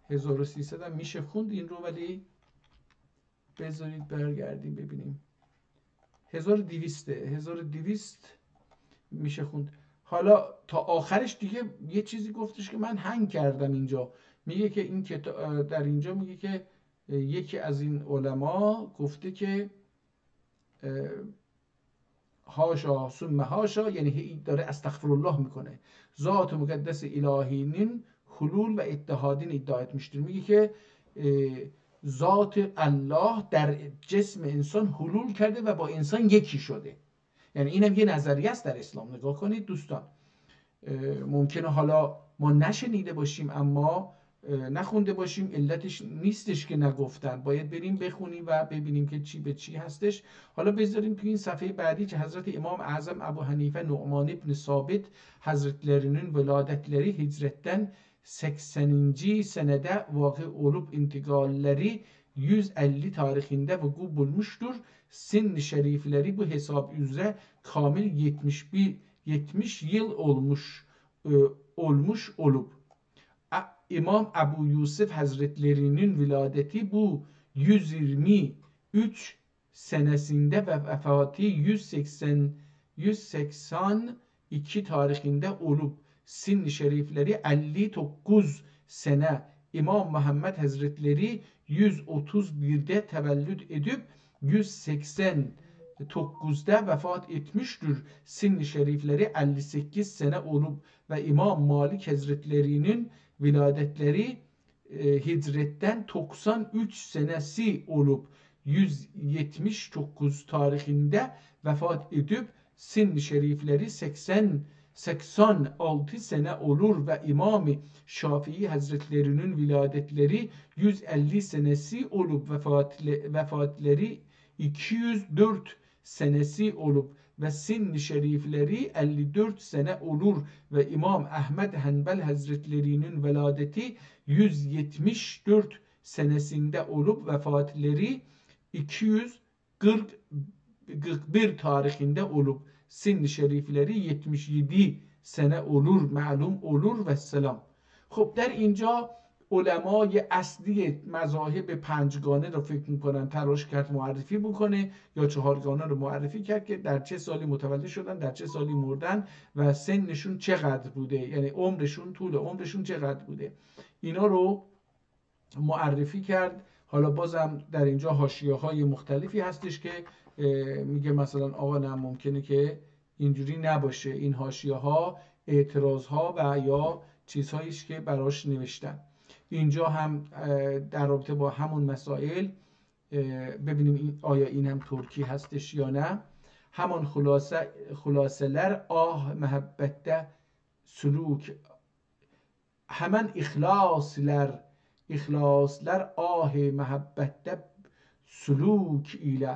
1300 هم میشه خوند این رو، ولی بذارید برگردیم ببینیم 1200 میشه خوند. حالا تا آخرش دیگه یه چیزی گفتش که من هنگ کردم اینجا، میگه که این در اینجا میگه که یکی از این علما گفته که هاشا ثم هاشا، یعنی داره استغفر الله میکنه. ذات مقدس الهینین حلول و اتحادین ادعا etmiştir. میگه که ذات الله در جسم انسان حلول کرده و با انسان یکی شده. یعنی اینم یه نظریه است در اسلام. نگاه کنید دوستان، ممکنه حالا ما نشنیده باشیم اما نخونده باشیم، علتش نیستش که نگفتن، باید بریم بخونیم و ببینیم که چی به چی هستش. حالا بذاریم تو این صفحه بعدی که حضرت امام اعظم ابو حنیفه نعمان ابن ثابت hazretlerinin veladetleri hicretten 80. senede vakı olup intikalleri 150 tarihinde vuku bulmuştur. Sin-i şerifleri bu hesap üzere kamil 70 yıl olmuş olup İmam Ebu Yusuf Hazretlerinin viladeti bu 123 senesinde ve vefatı 182 tarihinde olup sin-i şerifleri 59 sene İmam Muhammed Hazretleri 131'de tevellüd edip 189'da vefat etmiştir. Sin-i şerifleri 58 sene olup ve İmam Malik Hazretlerinin viladetleri hicretten 93 senesi olup 179 tarihinde vefat edip sin-i şerifleri 86 sene olur ve İmam Şafii Hazretlerinin viladetleri 150 senesi olup vefatleri 204 senesi olup ve sin-i şerifleri 54 sene olur ve İmam Ahmed Hanbel Hazretlerinin veladeti 174 senesinde olup vefatleri 241 tarihinde olup sin-i şerifleri 77 sene olur معلوم olur ve selam. خب در اینجا علمای اصلی مذاهب پنجگانه رو فکر میکنن تلاش کرد معرفی بکنه یا چهارگانه رو معرفی کرد که در چه سالی متولد شدن، در چه سالی مردن و سنشون چقدر بوده، یعنی عمرشون، طول عمرشون چقدر بوده، اینا رو معرفی کرد. حالا بازم در اینجا حاشیه‌های مختلفی هستش که میگه مثلا آقا نه ممکنه که اینجوری نباشه، این حاشیه‌ها اعتراض‌ها و یا چیزهاییش که براش نوشتن. اینجا هم در رابطه با همون مسائل ببینیم آیا این هم ترکی هستش یا نه. همان خلاصه‌لر آه محبت سلوک، hemen ihlaslar ah mehabbette suluk ile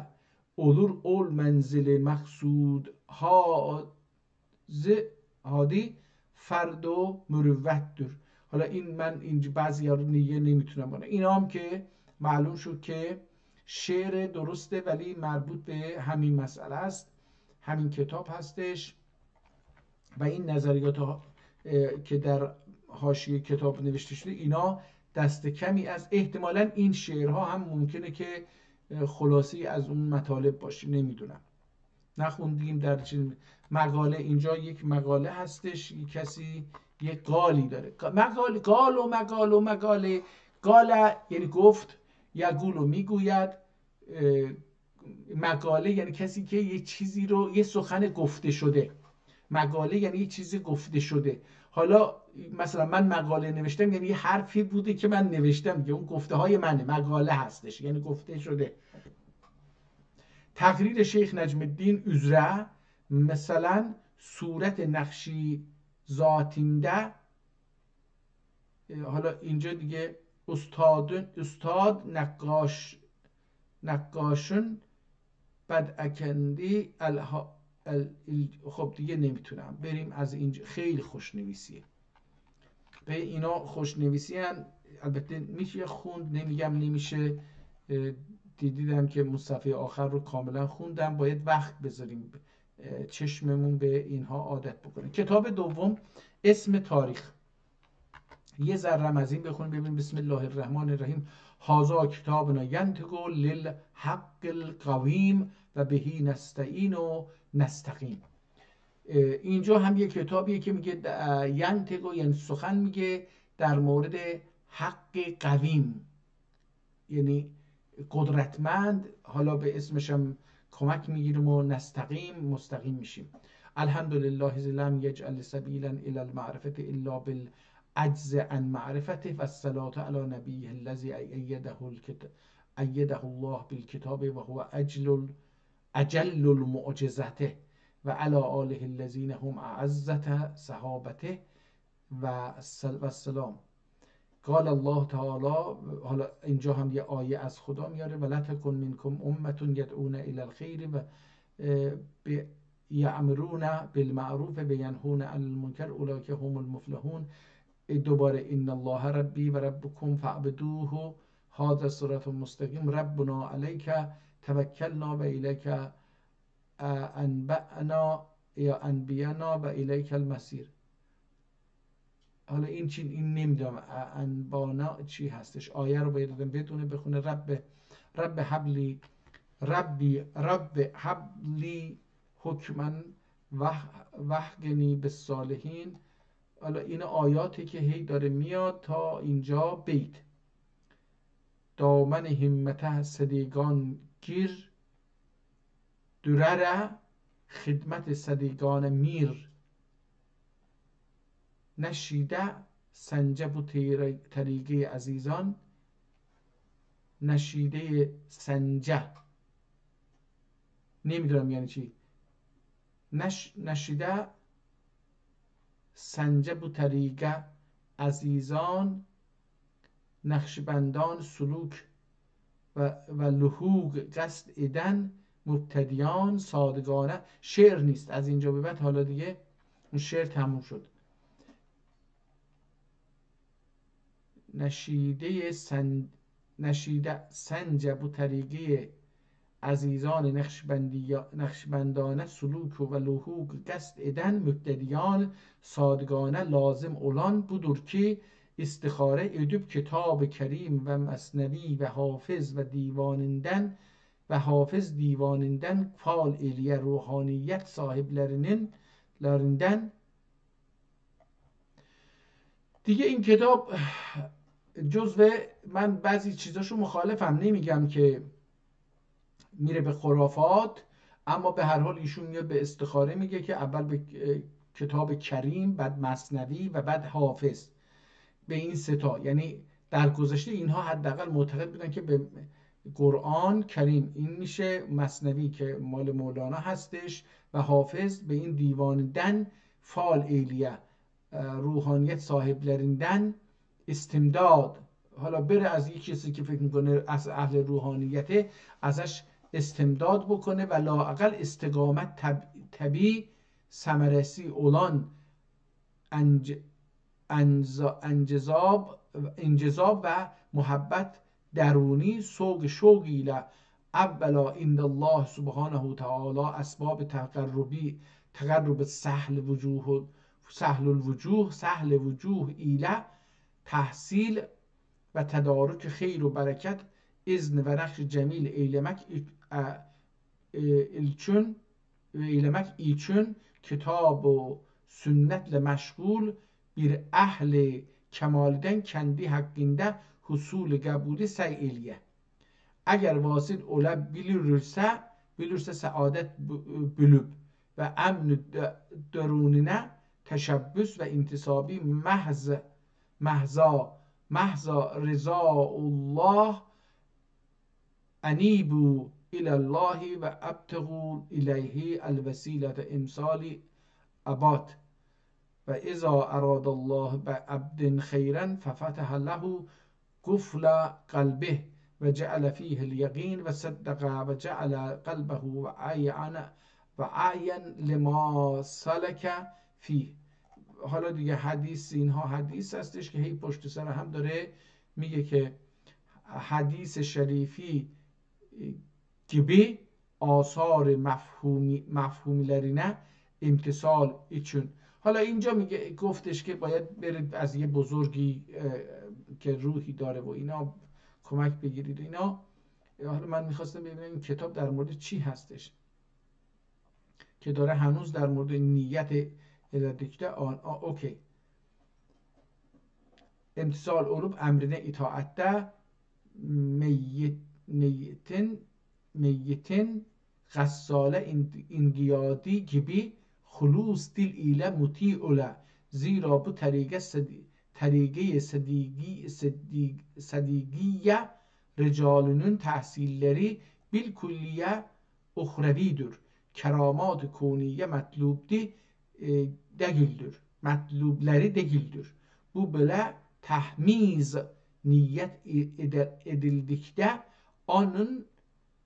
olur ol menzili maksud hadi فرد و مروت‌دür. حالا این من اینجا بعضی ها رو دیگه نمیتونم بانم. این هم که معلوم شد که شعر درسته ولی مربوط به همین مسئله است، همین کتاب هستش و این نظریات که در حاشیه کتاب نوشته شده اینا دست کمی از احتمالاً این شعرها هم ممکنه که خلاصی از اون مطالب باشه، نمیدونم، نخوندیم. در مقاله اینجا یک مقاله هستش، کسی یک قالی داره، مقاله قال و مقاله. قال یعنی گفت، یقول و میگوید، مقاله یعنی کسی که یه چیزی رو، یه سخن گفته شده، مقاله یعنی یه چیزی گفته شده. حالا مثلا من مقاله نوشتم یعنی یه حرفی بوده که من نوشتم دیگه، اون گفته های منه، مقاله هستش یعنی گفته شده. تقریر شیخ نجم الدین üzere مثلا صورت نقشی ذاتینده، حالا اینجا دیگه استاد نقاشون بد اکندی خب دیگه نمیتونم بریم از اینجا، خیلی خوشنویسیه به اینا، خوشنویسی هن. البته میشه خوند، نمیگم نمیشه، دیدم که مصفحه آخر رو کاملا خوندم، باید وقت بذاریم چشممون به اینها عادت بکنه. کتاب دوم اسم تاریخ، یه ذره از این بخونیم ببینیم. بسم الله الرحمن الرحیم. هذا کتابنا ینطق للحق القویم و بهی نستعین و نستقیم. اینجا هم یه کتابیه که میگه ینطق یعنی سخن میگه در مورد حق قویم، یعنی قدرتمند، حالا به اسمش هم کمک میگیریم و مستقیم میشیم. الحمدلله الذی لم یجعل سبیلا الی المعرفة الا بالعجز عن معرفته و الصلاة علی نبیه الذی ایده الله بالکتاب و هو اجل المعجزته و علی آله الذین هم اعزة صحابته و السلام. قال الله تعالی، حالا اینجا هم یه آیه از خدا میاره، ولا تکن منکم امة یدعون الی الخیر و یأمرون بالمعروف و ینهون عن المنکر اولئک هم المفلحون. دوباره ان الله ربی و ربکم فاعبدوه هذا صراط مستقیم ربنا علیک توکلنا و الیک انبأنا یا انبیانا و الیک المصیر. حالا این نمیدونم انبانا چی هستش، آیه رو باید بدونه بخونه. رب حبلی حکما وحقنی بالصالحین. حالا این آیاتی که هی داره میاد تا اینجا بیت. دامن همت صدیگان گیر، درره خدمت صدیگان میر. نشیده سنجه و طریقه عزیزان. نشیده سنجه نمیدونم یعنی چی. نشیده سنجه و طریقه عزیزان، نقشبندان سلوک و لحوق قصد ایدن مبتدیان صادقانه. شعر نیست از اینجا به بعد، حالا دیگه اون شعر تموم شد. نشیده سنجه و طریقه عزیزان نقشبندانه سلوک و لحوق قصد ایدن مبتدیان صادقانه لازم اولان بودر که استخاره ادب کتاب کریم و مثنوی و حافظ دیوانندن فال ایلیه روحانیت صاحب لرندن. دیگه این کتاب جزو، من بعضی چیزاشو مخالفم، نمیگم که میره به خرافات، اما به هر حال ایشون میاد به استخاره میگه که اول به کتاب کریم، بعد مثنوی و بعد حافظ، به این ستا. یعنی در گذشته اینها حداقل معتقد بودن که به قرآن کریم این میشه، مثنوی که مال مولانا هستش و حافظ به این دیوانیدن فال ایلیه روحانیت صاحب لرندن استمداد. حالا بره از یک کسی که فکر میکنه از اهل روحانیته ازش استمداد بکنه و لااقل استقامت طبیعی ثمرسی اولان انجذاب و محبت درونی سوگ شوقی اولا عند الله سبحانه و تعالی اسباب تقرب سهل الوجوه ایله تحصیل و تدارک خیر و برکت اذن و نقش جمیل ایلمک ایچون کتاب و سنت لمشغول بیر اهل کمالدن کندی حقینده حصول قبولی سی ایلیه. اگر واسد اولا بلورسه سعادت بلوب و امن درونینه تشبس و انتصابی محضا رضا الله انیبو الی الله و ابتغوا الیه الوسیله امثال ابات و اذا اراد الله بعبد خیرا ففتح له قفل قلبه و جعل فیه الیقین و صدق و جعل قلبه و عین لما سلک فیه. حالا دیگه حدیث، اینها حدیث هستش که هی پشت سر هم داره میگه که حدیث شریفی gibi آثار مفهومی لرینه امتصال ایچون. حالا اینجا میگه گفتش که باید برید از یه بزرگی که روحی داره و اینا کمک بگیرید اینا. حالا من میخواستم ببینم این کتاب در مورد چی هستش که داره هنوز در مورد نیت الادکته اوکی. امتصال علوب امرینه اطاعته میتن غساله این گیادی gibi خلوص dil ile muti ola. زیرا bu طریقه sedigiye recalünün tahsilleri bil külliye uhrevidir. Keramat-ı kuniye metlubdi değildir. Metlubleri değildir. Bu böyle tahmiz niyet edildikte onun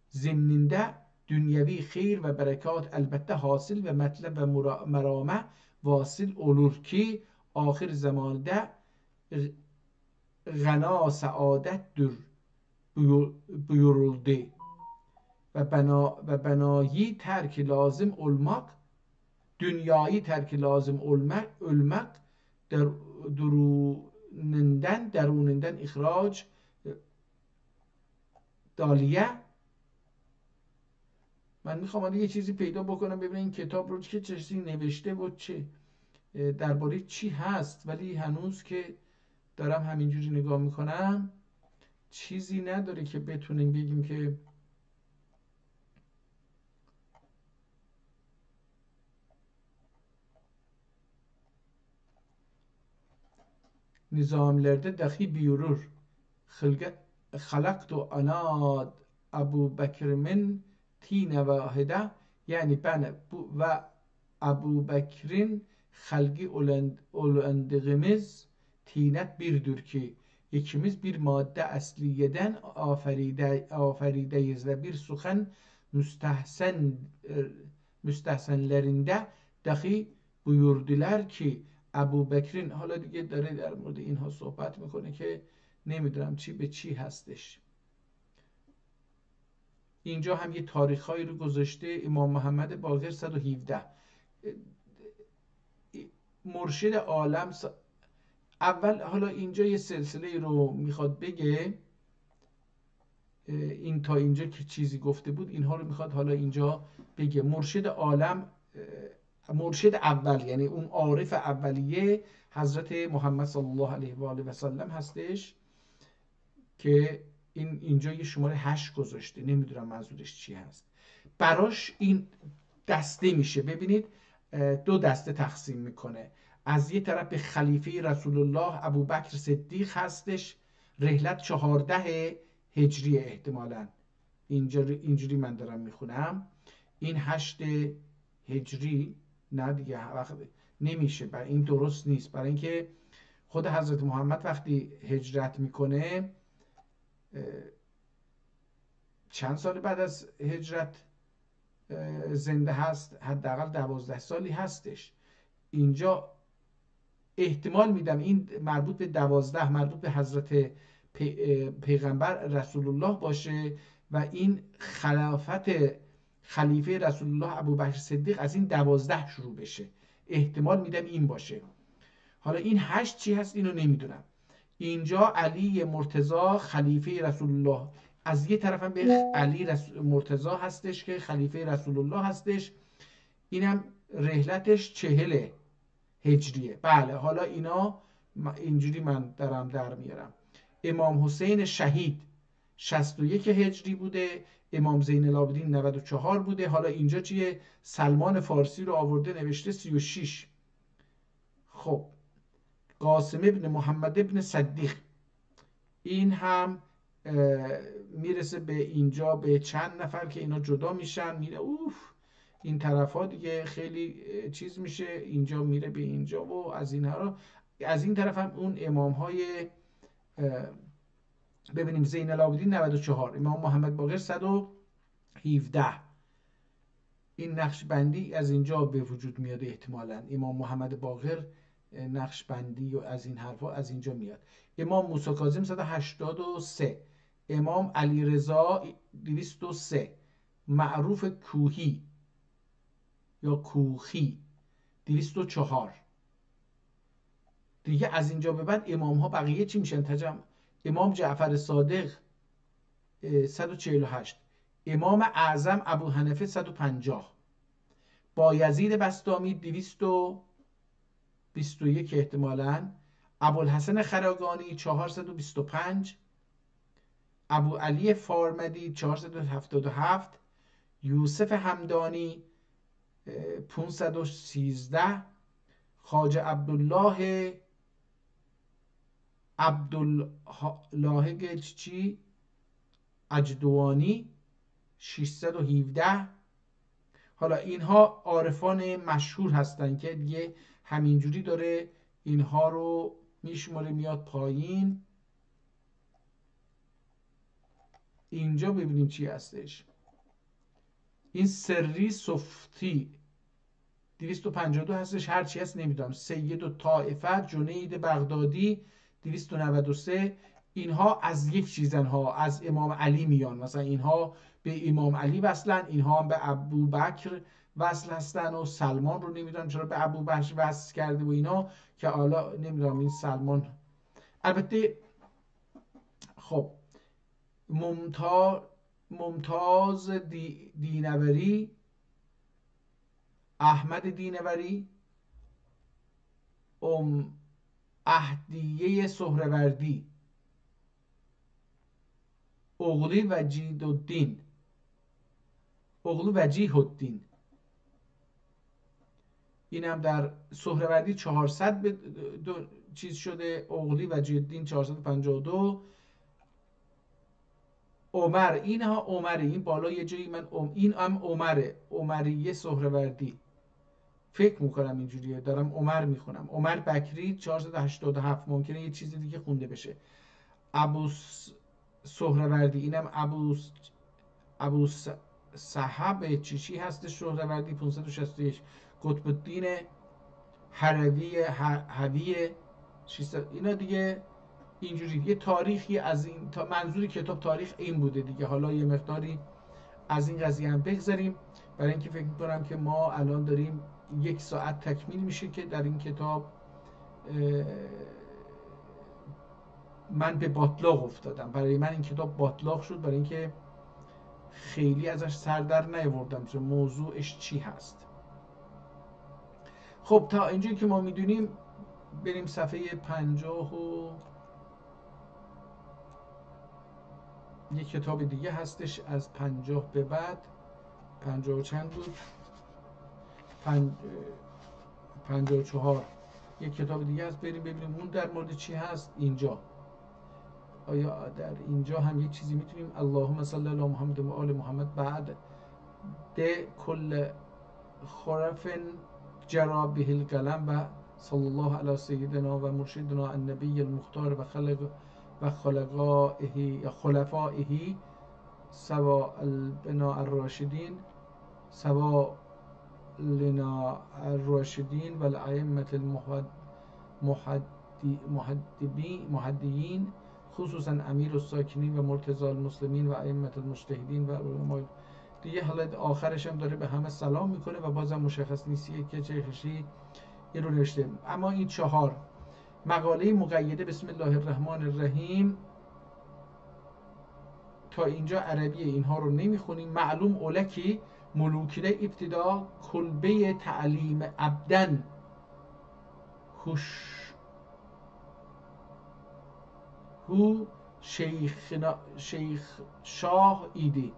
zemninde dünyevi hayır ve berekat elbette hasıl ve metleb ve merame vasıl olur ki ahir zamanda gana saadettir buyuruldu ve benayı terk lazım olmak, dünyayı terk lazım ölmek درونinden ihraç دالیه. من میخوام یه چیزی پیدا بکنم ببینم این کتاب رو که چیزی نوشته و چه درباره چی هست، ولی هنوز که دارم همینجوری نگاه میکنم چیزی نداره که بتونیم بگیم که nizamlerde dahi buyurur. Halaktu anad Ebu Bekir'in tine vahide, yani ben ve Ebu Bekir'in halgi olundığımız tinet birdir ki ikimiz bir madde esliyeden aferideyiz ve bir suhan müstehsenlerinde dahi buyurdular ki ابو بکرین، حالا دیگه داره در مورد اینها صحبت میکنه که نمیدونم چی به چی هستش. اینجا هم یه تاریخ‌هایی رو گذاشته. امام محمد باقر 117 مرشد عالم اول، حالا اینجا یه سلسله رو میخواد بگه، این تا اینجا که چیزی گفته بود اینها رو میخواد حالا اینجا بگه. مرشد عالم، مرشد اول یعنی اون عارف اولیه حضرت محمد صلی الله علیه و آله و سلم هستش که اینجا یه شماره 8 گذاشته، نمیدونم منظورش چی هست. براش این دسته میشه، ببینید دو دسته تقسیم میکنه. از یه طرف به خلیفه رسول الله ابوبکر صدیق هستش، رحلت 14 هجری احتمالاً، اینجوری من دارم میخونم. این 8 هجری نه دیگه وقت نمیشه، برای این درست نیست، برای اینکه خود حضرت محمد وقتی هجرت میکنه چند سال بعد از هجرت زنده هست، حداقل 12 سالی هستش. اینجا احتمال میدم این مربوط به 12 مربوط به حضرت پیغمبر رسول الله باشه و این خلافت خلیفه رسول الله ابوبکر صدیق از این 12 شروع بشه. احتمال میدم این باشه. حالا این 8 چی هست اینو نمیدونم. اینجا علی مرتضی خلیفه رسول الله، از یه طرف هم به علی مرتضی هستش که خلیفه رسول الله هستش، اینم رحلتش 40 هجریه. بله، حالا اینا اینجوری من دارم در میارم. امام حسین شهید 61 هجری بوده، امام زین العابدین 94 بوده. حالا اینجا چیه؟ سلمان فارسی رو آورده نوشته 36. خب قاسم ابن محمد ابن صدیق، این هم میرسه به اینجا به چند نفر که اینا جدا میشن، میره این طرف ها دیگه خیلی چیز میشه، اینجا میره به اینجا و از این ها. از این طرف هم اون امام های ببینیم زین العابدین 94، امام محمد باقر 117. این نقشبندی از اینجا به وجود میاد احتمالاً. امام محمد باقر نقشبندی و از این حرفا از اینجا میاد. امام موسی کاظم 183، امام علی رضا 203، معروف کوهی یا کوخی 204. دیگه از اینجا به بعد امام ها بقیه چی میشن؟ امام جعفر صادق 148، امام اعظم ابو حنیفه 150، بایزید بسطامی 221 احتمالاً، ابوالحسن خراگانی 425، ابو علی فارمدی 477، یوسف همدانی 513، خواجه عبدالله گچچی اجدوانی 617. حالا اینها عارفان مشهور هستن که دیگه همینجوری داره اینها رو میشماره میاد پایین. اینجا ببینیم چی هستش. این سری صفتی 252 هستش، هرچی هست نمیدونم. سید و طائفه جنید بغدادی 293. اینها از یک چیزن ها، از امام علی میان، مثلا اینها به امام علی وصلن، اینها هم به ابوبکر وصل هستن و سلمان رو نمیدونم چرا به ابوبکر وصل کرده و اینا، که حالا نمیدونم این سلمان. البته خب ممتاز دینوری، احمد دینوری، اهدیه سهروردی، اغلی وجیه الدین. اینم در سهروردی 400 چیز شده، اغلی وجیه الدین 452. عمر، اینها عمره، این بالا یه جایی من این هم عمریه سهروردی فکر میکنم اینجوریه، دارم عمر میخونم. عمر بکری 487، ممکنه یه چیزی دیگه خونده بشه. ابو سهروردی، اینم ابو صحب چیشی هستش سهروردی 561. قطب الدین هویه 600. اینا دیگه اینجوری یه تاریخی از این تا منظوری کتاب تاریخ این بوده دیگه. حالا یه مقداری از این قضیه هم بگذاریم، برای اینکه فکر میکنم که ما الان داریم 1 ساعت تکمیل میشه که در این کتاب من به باطلاق افتادم. برای من این کتاب باطلاق شد، برای اینکه خیلی ازش سر در نیاوردم چون موضوعش چی هست. خب تا اینجایی که ما میدونیم بریم صفحه 50 و یک کتاب دیگه هستش از 50 به بعد. 50 چند بود؟ 54 یک کتاب دیگه هست، بریم ببینیم اون در مورد چی هست. اینجا آیا در اینجا هم یک چیزی میتونیم اللهم صل علی محمد و آل محمد بعد ده کل خرف جرا به القلم و صلی الله علی سیدنا و مرشدنا النبی المختار و خلفائه سوا البنا الراشدین سوا لنا الراشدین و الائمة المهدیین خصوصا امیر الساکنین و مرتضی المسلمین و ائمة المجتهدین و علماء دیگه. حالا آخرش هم داره به همه سلام میکنه و بازم مشخص نیستیه که چه خشی این رو نوشته. اما این 4 مقاله مقیده بسم الله الرحمن الرحیم تا اینجا عربیه، اینها رو نمیخونیم. معلوم اولکی ملوکیله ابتدا کلبه تعلیم عبدن هو شیخ شاه ایدی.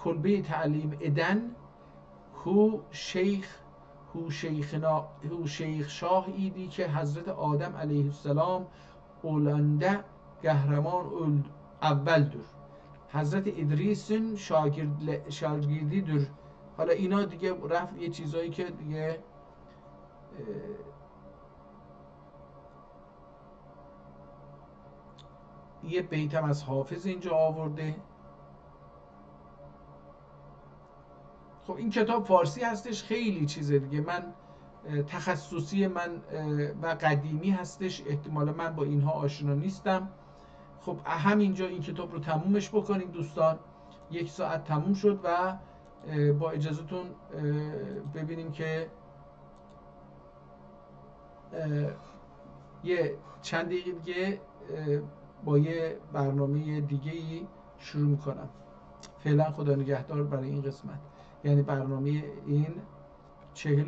کلبه تعلیم ادن هو شیخ شاه ایدی که حضرت آدم علیه السلام اولنده قهرمان اول دور. حضرت ادریسین شاگردی دور. حالا اینا دیگه رفت یه چیزایی که دیگه یه بیتم از حافظ اینجا آورده. خب این کتاب فارسی هستش، خیلی چیزه دیگه، من تخصصی من و قدیمی هستش، احتمالا من با اینها آشنا نیستم. خب همینجا این کتاب رو تمومش بکنیم دوستان. 1 ساعت تموم شد و با اجازهتون ببینیم که یه چند دقیقه دیگه با یه برنامه دیگه‌ای شروع میکنم. فعلا خدا نگهدار برای این قسمت، یعنی برنامه این 40